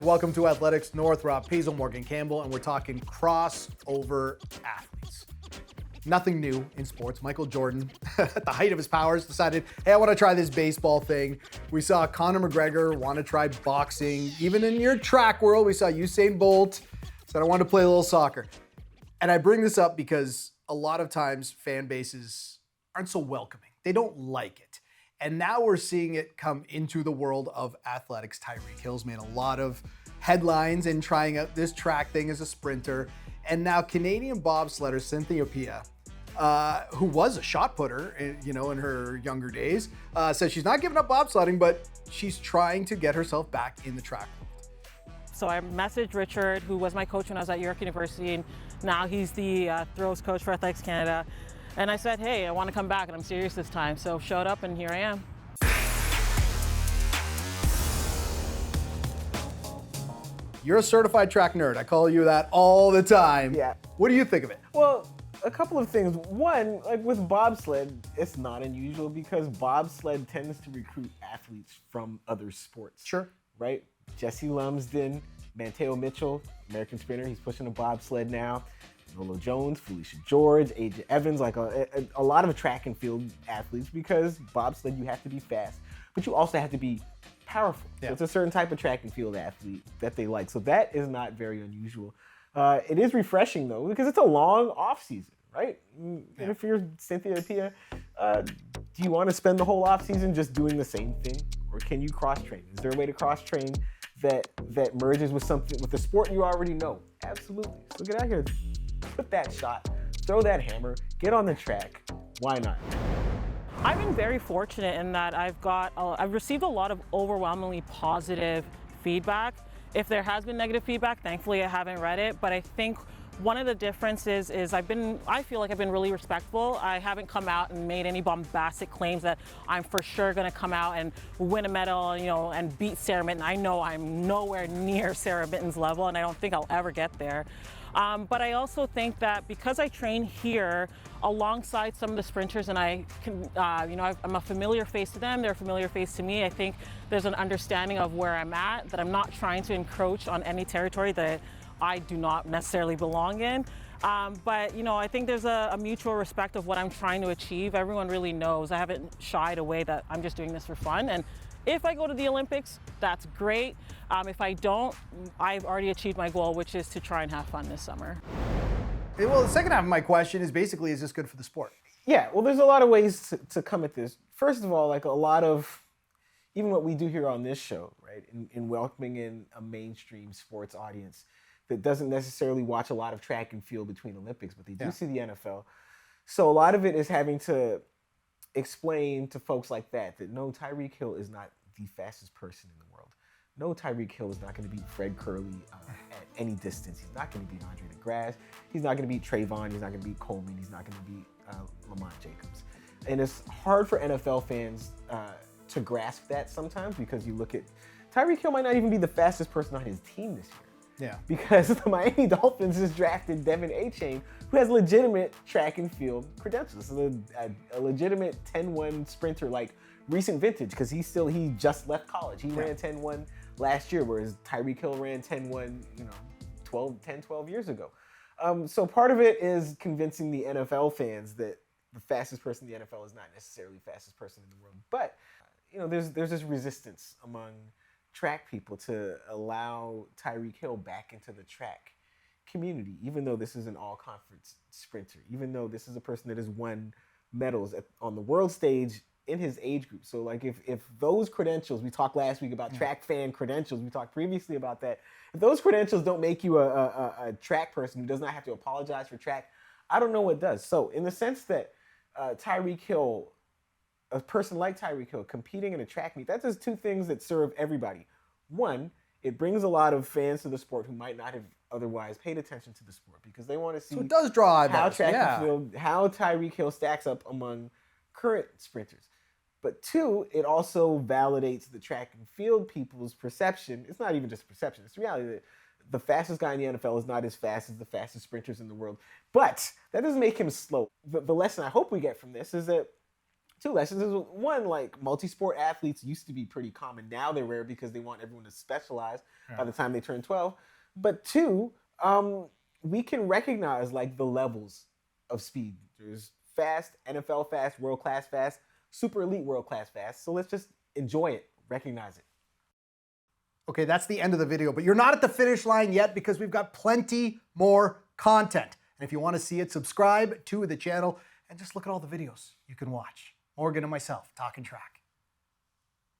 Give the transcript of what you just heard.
Welcome to Athletics North. Rob Pizzo, Morgan Campbell, and we're talking crossover athletes. Nothing new in sports. Michael Jordan, at the height of his powers, decided, hey, I want to try this baseball thing. We saw Conor McGregor want to try boxing. Even in your track world, we saw Usain Bolt said, I want to play a little soccer. And I bring this up because a lot of times fan bases aren't so welcoming. They don't like it. And now we're seeing it come into the world of athletics. Tyreek Hill's made a lot of headlines in trying out this track thing as a sprinter. And now Canadian bobsledder Cynthia Appiah, who was a shot putter, in her younger days, says she's not giving up bobsledding, but she's trying to get herself back in the track world. So I messaged Richard, who was my coach when I was at York University, and now he's the throws coach for Athletics Canada. And I said, hey, I want to come back, and I'm serious this time. So showed up, and here I am. You're a certified track nerd. I call you that all the time. Yeah. What do you think of it? Well, a couple of things. One, like with bobsled, it's not unusual because bobsled tends to recruit athletes from other sports. Sure. Right? Jesse Lumsden, Manteo Mitchell, American sprinter, he's pushing a bobsled now. Nolo Jones, Felicia George, AJ Evans, like a lot of track and field athletes, because bobsled, you have to be fast, but you also have to be powerful. Yeah. So it's a certain type of track and field athlete that they like. So that is not very unusual. It is refreshing though, because it's a long off season, right? And if you're Cynthia Appiah, do you want to spend the whole off season just doing the same thing, or can you cross train? Is there a way to cross train that merges with something, with the sport you already know? Absolutely. So get out here, put that shot, throw that hammer, get on the track. Why not? I've been very fortunate in that I've received a lot of overwhelmingly positive feedback. If there has been negative feedback, thankfully I haven't read it, but I think one of the differences is I feel like I've been really respectful. I haven't come out and made any bombastic claims that I'm for sure gonna come out and win a medal, and beat Sarah Mitten. I know I'm nowhere near Sarah Mitten's level, and I don't think I'll ever get there. But I also think that because I train here alongside some of the sprinters, and I'm a familiar face to them, they're a familiar face to me, I think there's an understanding of where I'm at, that I'm not trying to encroach on any territory that I do not necessarily belong in. But I think there's a mutual respect of what I'm trying to achieve. Everyone really knows I haven't shied away that I'm just doing this for fun. And if I go to the Olympics, that's great. If I don't, I've already achieved my goal, which is to try and have fun this summer. Well, the second half of my question is basically, is this good for the sport? Yeah, well, there's a lot of ways to come at this. First of all, like a lot of, even what we do here on this show, right, in welcoming in a mainstream sports audience that doesn't necessarily watch a lot of track and field between Olympics, but they do see the NFL. So a lot of it is having to explain to folks like that no, Tyreek Hill is not the fastest person in the world. No, Tyreek Hill is not going to beat Fred Curley at any distance. He's not going to beat Andre DeGrasse. He's not going to beat Trayvon. He's not going to beat Coleman. He's not going to beat Lamont Jacobs. And it's hard for NFL fans to grasp that sometimes, because you look at Tyreek Hill might not even be the fastest person on his team this year. Yeah. Because the Miami Dolphins just drafted Devin Achane, who has legitimate track and field credentials. A legitimate 10-1 sprinter, like recent vintage, because he just left college. He ran 10-1 last year, whereas Tyreek Hill ran 10-1, 12 years ago. So part of it is convincing the NFL fans that the fastest person in the NFL is not necessarily the fastest person in the world. But, there's this resistance among track people to allow Tyreek Hill back into the track community, even though this is an all-conference sprinter, even though this is a person that has won medals on the world stage in his age group. So like if those credentials, we talked last week about track fan credentials, we talked previously about that, if those credentials don't make you a track person who does not have to apologize for track, I don't know what does. So in the sense that Tyreek Hill, a person like Tyreek Hill competing in a track meet, that does two things that serve everybody. One, it brings a lot of fans to the sport who might not have otherwise paid attention to the sport, because they want to see So it does draw eyeballs. how track and field, how Tyreek Hill stacks up among current sprinters. But two, it also validates the track and field people's perception. It's not even just perception, it's reality that the fastest guy in the NFL is not as fast as the fastest sprinters in the world. But that doesn't make him slow. The lesson I hope we get from this is that Two lessons. One, like multi-sport athletes used to be pretty common. Now they're rare because they want everyone to specialize by the time they turn 12. But two, we can recognize like the levels of speed. There's fast, NFL fast, world-class fast, super elite world-class fast. So let's just enjoy it, recognize it. Okay, that's the end of the video, but you're not at the finish line yet because we've got plenty more content. And if you want to see it, subscribe to the channel and just look at all the videos you can watch. Morgan and myself talking track.